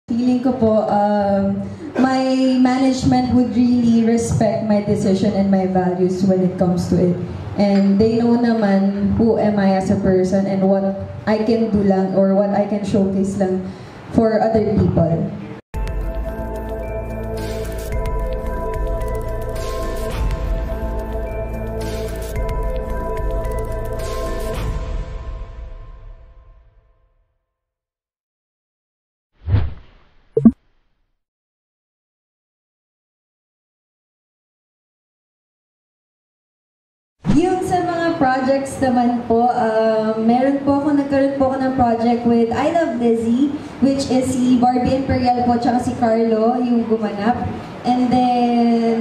Feeling ko po, my management would really respect my decision and my values when it comes to it. And they know naman who am I as a person and what I can do lang or what I can showcase lang for other people. Yung sa mga projects naman po, nagkaroon po ako ng project with I Love Lizzie, which is si Barbie Imperial po, tsaka si Carlo, yung gumanap. And then,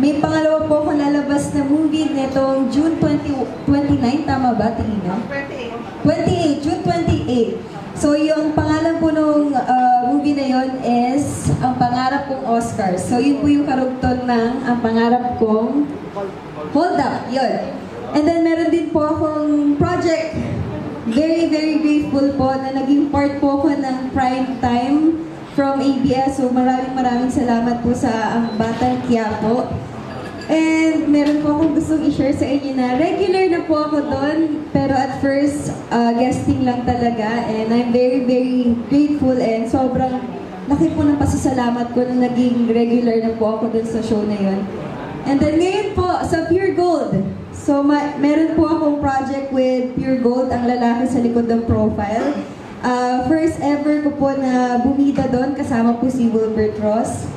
may pangalawa po akong lalabas na movie nitong June 29, tama ba, Tina? 28, June 28. So, yung pangalan po nung movie na yon is Ang Pangarap Kong Oscars. So, yun po yung karugtong ng Ang Pangarap Kong Hold Up, yun. And then, meron din po akong project. Very, very grateful po na naging part po ako ng Prime Time from ABS. So, maraming salamat po sa Ang Batang Quiapo. And meron po akong gustong i-share sa inyo na regular na po ako doon. Pero at first, guesting lang talaga. And I'm very, very grateful and sobrang laki po ng pasasalamat ko na naging regular na po ako doon sa show na yun. And then ngayon po, sa Pure Gold. So, meron po akong project with Pure Gold, ang lalaki sa likod ng profile. First ever ko po na bumida doon, kasama po si Wilbert Ross.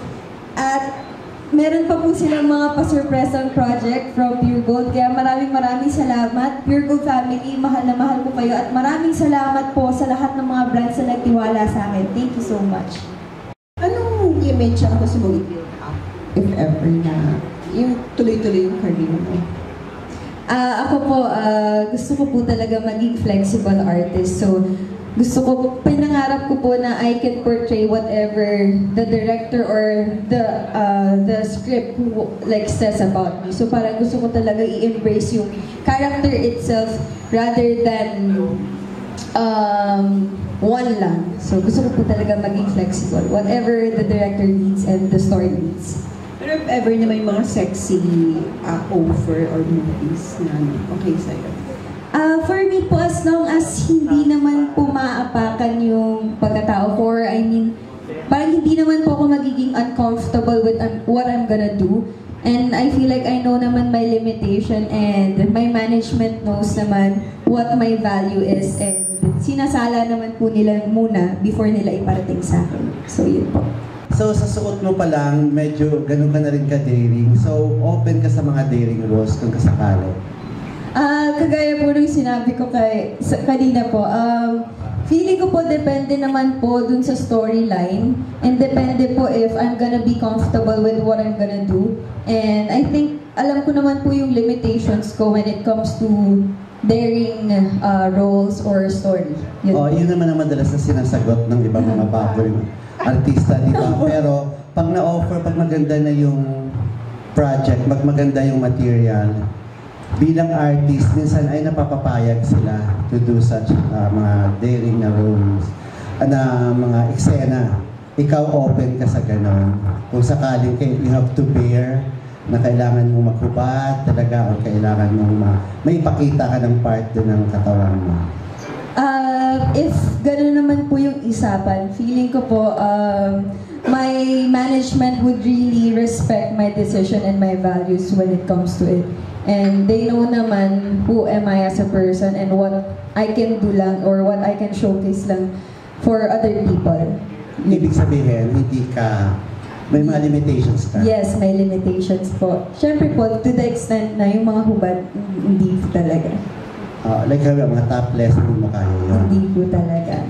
At meron pa po silang mga pa-surpresang project from Pure Gold. Kaya maraming salamat. Pure Gold family, mahal na mahal ko kayo. At maraming salamat po sa lahat ng mga brands na nagtiwala sa akin. Thank you so much. Anong image ang gusto mo i-build up, if ever, na yung tuloy-tuloy yung career mo? Ako po, gusto ko po talaga maging flexible artist. So, pinangarap ko po na I can portray whatever the director or the script like says about me. So, parang gusto ko talaga i-embrace yung character itself rather than one lang. So, gusto ko po talaga maging flexible. Whatever the director needs and the story needs. Pero if ever na may mga sexy offer or movies na okay sa'yo? For me po, as long as hindi naman po maapakan yung pagkatao ko, or I mean, parang hindi naman po ako magiging uncomfortable with what I'm gonna do. And I feel like I know naman my limitation and my management knows naman what my value is. And sinasala naman po nila muna before nila iparating sa akin. So yun po. So, sa suot mo pa lang, medyo ganun ka na rin ka-daring. So, open ka sa mga daring roles kung kasakali. Kagaya po nung sinabi ko kanina po, feeling ko po depende naman po dun sa storyline. And depende po if I'm gonna be comfortable with what I'm gonna do. And I think, alam ko naman po yung limitations ko when it comes to daring roles or story. Yun naman ang madalas na sinasagot ng ibang mga baboy artista, di ba? Pero pag na-offer, pag maganda na yung project, maganda yung material, bilang artist, minsan ay napapapayag sila to do such mga daring na roles, na mga eksena. Ikaw open ka sa ganon. Kung sakaling you have to bear na kailangan mo maghubad talaga o kailangan mo may ipakita ka ng part doon ng katawan mo. If gano'n naman po yung isapan, feeling ko po, my management would really respect my decision and my values when it comes to it. And they know naman who am I as a person and what I can do lang or what I can showcase lang for other people. Ibig sabihin, may mga limitations ka? Yes, may limitations po. Siyempre po, to the extent na yung mga hubad, hindi talaga. Like mga topless, hindi mo kaya yun? Hindi po talaga.